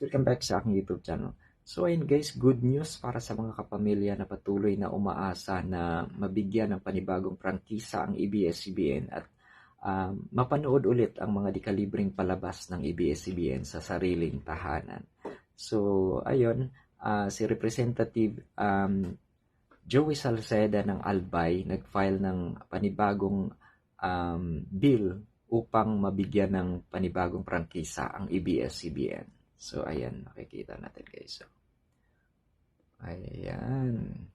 Welcome back sa aking YouTube channel. So ayun guys, good news para sa mga kapamilya na patuloy na umaasa na mabigyan ng panibagong prangkisa ang ABS-CBN at mapanood ulit ang mga dekalibreng palabas ng ABS-CBN sa sariling tahanan. So ayun, si Representative Joey Salceda ng Albay nag-file ng panibagong bill upang mabigyan ng panibagong prangkisa ang ABS-CBN. So, ayan, nakikita natin guys. So, ayan.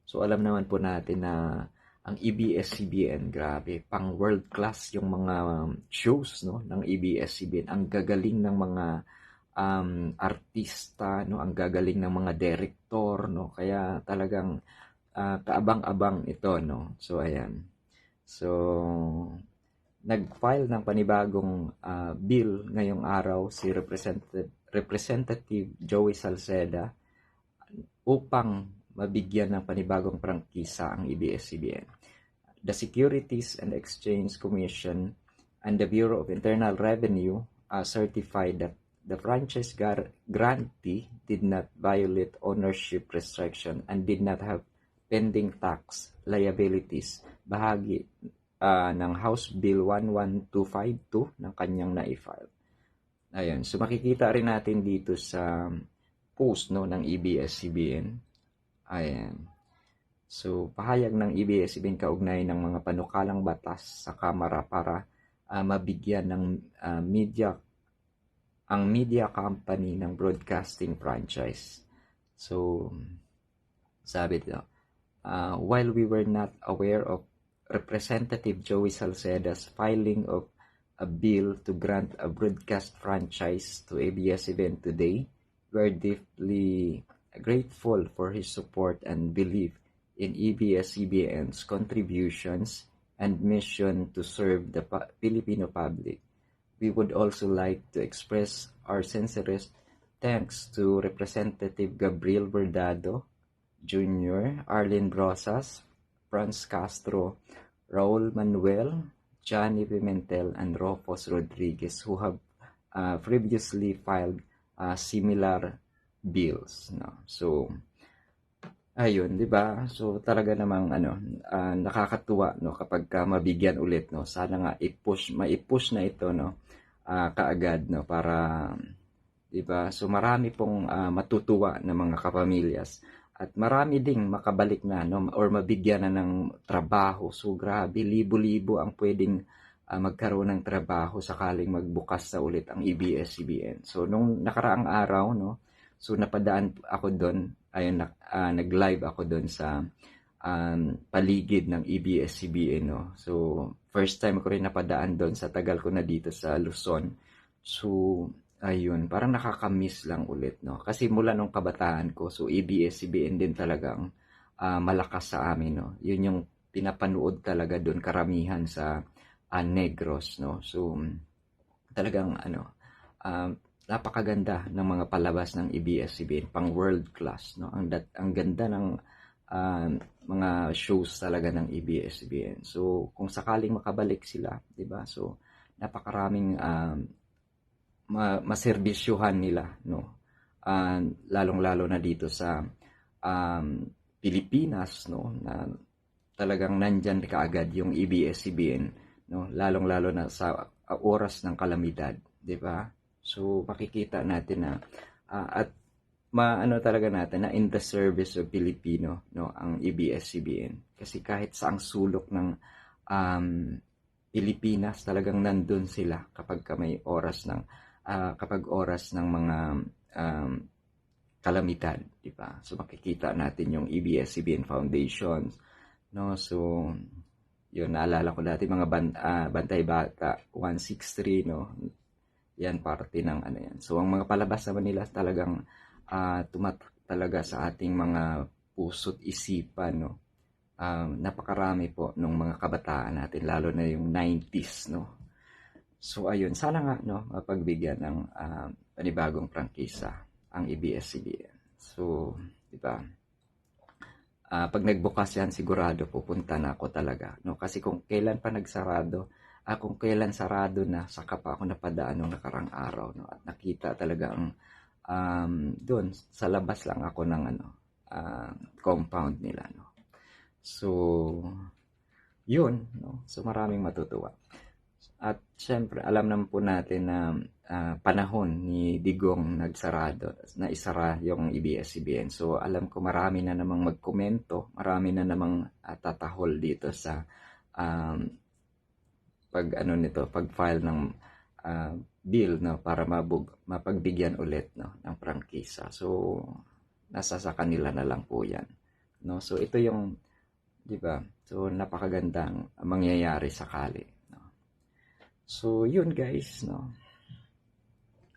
So, alam naman po natin na ang ABS-CBN, grabe, pang world class yung mga shows no, ng ABS-CBN. Ang gagaling ng mga artista, no, ang gagaling ng mga director, no, kaya talagang kaabang-abang ito, no. So, ayan. So, nag-file ng panibagong bill ngayong araw si Representative Joey Salceda upang mabigyan ng panibagong prangkisa ang ABS-CBN. The Securities and Exchange Commission and the Bureau of Internal Revenue certified that the franchise grantee did not violate ownership restriction and did not have pending tax liabilities, bahagi ng House Bill 11252 ng kanyang na-file. Ayan, so makikita rin natin dito sa post no, ng ABS-CBN. Ayan. So, pahayag ng ABS-CBN kaugnay ng mga panukalang batas sa Kamara para mabigyan ng media company ng broadcasting franchise. So, sabi dito, while we were not aware of Representative Joey Salceda's filing of a bill to grant a broadcast franchise to ABS-CBN today, we're deeply grateful for his support and belief in ABS-CBN's contributions and mission to serve the Filipino public. We would also like to express our sincerest thanks to Representative Gabriel Bernardo Jr., Arlene Brosas, Franz Castro, Raul Manuel, Johnny Pimentel, and Rufus Rodriguez who have previously filed similar bills. No? So, ayun, di ba? So, talaga namang nakakatuwa no, kapag mabigyan ulit. No? Sana nga ma-push na ito no, kaagad no, para, di ba? So, marami pong matutuwa na mga kapamilyas. At marami ding makabalik na no, or mabigyan na ng trabaho. So grabe, libo-libo ang pwedeng magkaroon ng trabaho sakaling magbukas na ulit ang ABS-CBN. So nung nakaraang araw, no, so napadaan ako doon, ayun, nag-live ako doon sa paligid ng ABS-CBN. No. So first time ko rin napadaan doon sa tagal ko na dito sa Luzon. So ayun, parang nakakamiss lang ulit, no? Kasi mula nung kabataan ko, so ABS-CBN din talagang malakas sa amin, no? Yun yung pinapanood talaga doon karamihan sa Negros, no? So, talagang, napakaganda ng mga palabas ng ABS-CBN, pang world class, no? Ang ganda ng mga shows talaga ng ABS-CBN. So, kung sakaling makabalik sila, di ba? So, napakaraming maserbisyuhan nila no, lalong-lalo na dito sa Pilipinas no, na talagang nandyan kaagad yung ABS-CBN no, lalong-lalo na sa oras ng kalamidad, di ba? So makikita natin na at talaga natin na in the service of Filipino no, ang ABS-CBN kasi kahit saang sulok ng Pilipinas talagang nandun sila kapag may oras ng mga kalamidad, di ba? So makikita natin yung ABS-CBN Foundation, no? So yun, naalala ko dati mga Bantay Bata 163, no? Yan parte ng yan. So ang mga palabas naman nila talagang tumatak talaga sa ating mga puso't isipan, no? Napakarami po nung mga kabataan natin, lalo na yung 90s, no? So ayun, sana nga no, mapagbigyan ng panibagong prangkisa ang ABS-CBN. So, di ba? Pag nagbukas yan, sigurado pupunta na ako talaga, no? Kasi kung kailan pa nagsarado, kung kailan sarado na, saka pa ako napadaan nung nakarang araw, no? At nakita talaga ang doon sa labas lang ako ng compound nila, no. So yun, no. So maraming matutuwa. At syempre, alam naman po natin na panahon ni Digong na isara yung ABS-CBN. So alam ko marami na namang magkomento, marami na namang tatahol dito sa pag-file ng bill, no, para mapagbigyan ulit, no, ng prangkisa. So nasa sa kanila na lang po 'yan, no. So ito yung, 'di ba? So napakagandang mangyayari sakali, no. So yun guys, no.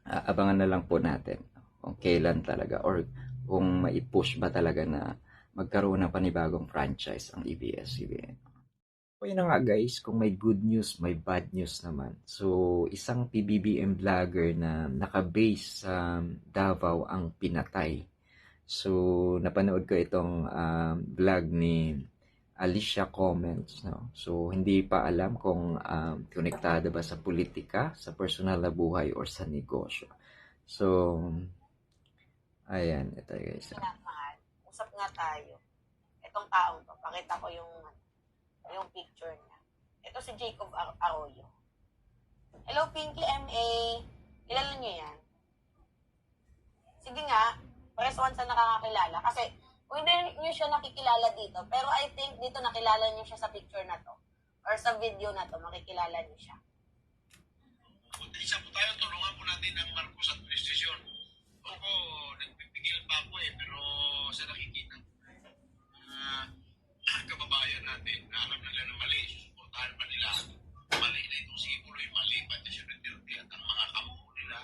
Abangan na lang po natin, no, kung kailan talaga or kung mai-push ba talaga na magkaroon ng panibagong franchise ang ABS-CBN. So yun na nga guys, kung may good news, may bad news naman. So isang PBBM vlogger na naka-base sa Davao ang pinatay. So napanood ko itong vlog ni Alicia Comments, no. So hindi pa alam kung konektado ba sa politika, sa personal na buhay or sa negosyo. So ayan, ito guys. Mahal, usap nga tayo. Itong taong to, pakita ko yung picture niya. Ito si Jacob Arroyo. Hello Pinky MA, kilala niyo yan? Sige nga, press 1 sa nakakakilala. Kasi kung hindi niyo siya nakikilala dito, pero I think dito nakilala niyo siya sa picture na to. Or sa video na to, makikilala niyo siya. Isa po tayo, tulungan po natin ang Marcos Administration. Ako, nagpipigil pa ako pero sa nakikita, kababayan natin, na alam nila na mali, susuportahan pa nila. Mali na itong simbolo, mali pa niya siya Duterte at ang mga kampo nila.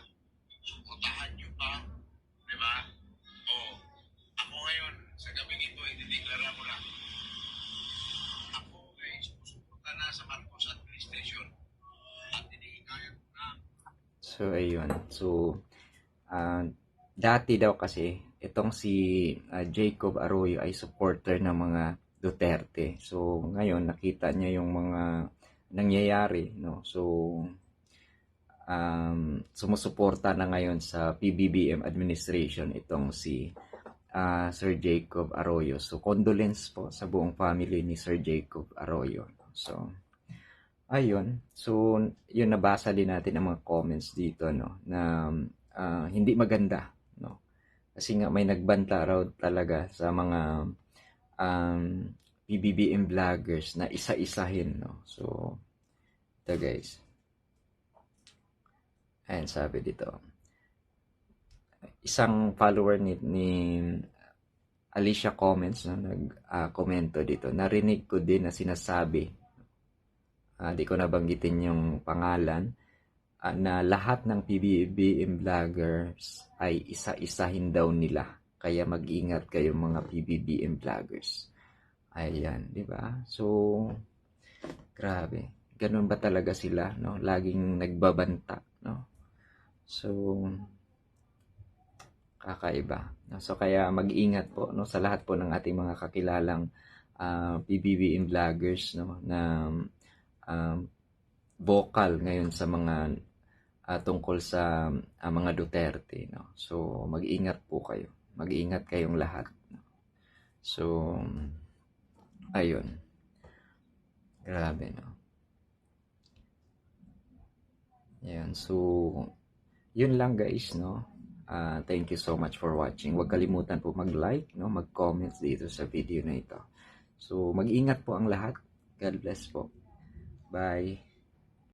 Suportahan niyo pa, di ba? Ako ngayon, sa gabing ito, idideklara mo na. Ako guys, susuporta na sa Marcos Administration. At hinihikayat ko na. So ayun. So dati daw kasi itong si Jacob Arroyo ay supporter ng mga Duterte. So ngayon nakita niya yung mga nangyayari, no. So sumusuporta na ngayon sa PBBM administration itong si Sir Jacob Arroyo. So condolence po sa buong family ni Sir Jacob Arroyo. So ayun. So yun, nabasa din natin ang mga comments dito, no, na hindi maganda, no. Kasi nga may nagbanta raw talaga sa mga PBBM vloggers na isa-isahin, no. So ito guys. Ayan, sabi dito. Isang follower ni Alicia Comments, no, nag-komento dito. Narinig ko din na sinasabi, di ko nabanggitin yung pangalan, na lahat ng PBBM vloggers ay isa-isahin daw nila. Kaya mag-ingat kayo mga PBBM vloggers. Ayan, di ba? So, grabe. Ganun ba talaga sila, no? Laging nagbabanta, no? So, kakaiba, no? So, kaya mag-ingat po, no, sa lahat po ng ating mga kakilalang PBBM vloggers, no, na vocal ngayon sa mga tungkol sa mga Duterte, no. So mag-ingat po kayo. Mag-ingat kayong lahat, no? So ayun. Grabe, no. Ayan, so yun lang guys, no. Thank you so much for watching. Huwag kalimutan po mag-like, no, mag-comments dito sa video na ito. So mag-ingat po ang lahat. God bless po. Bye.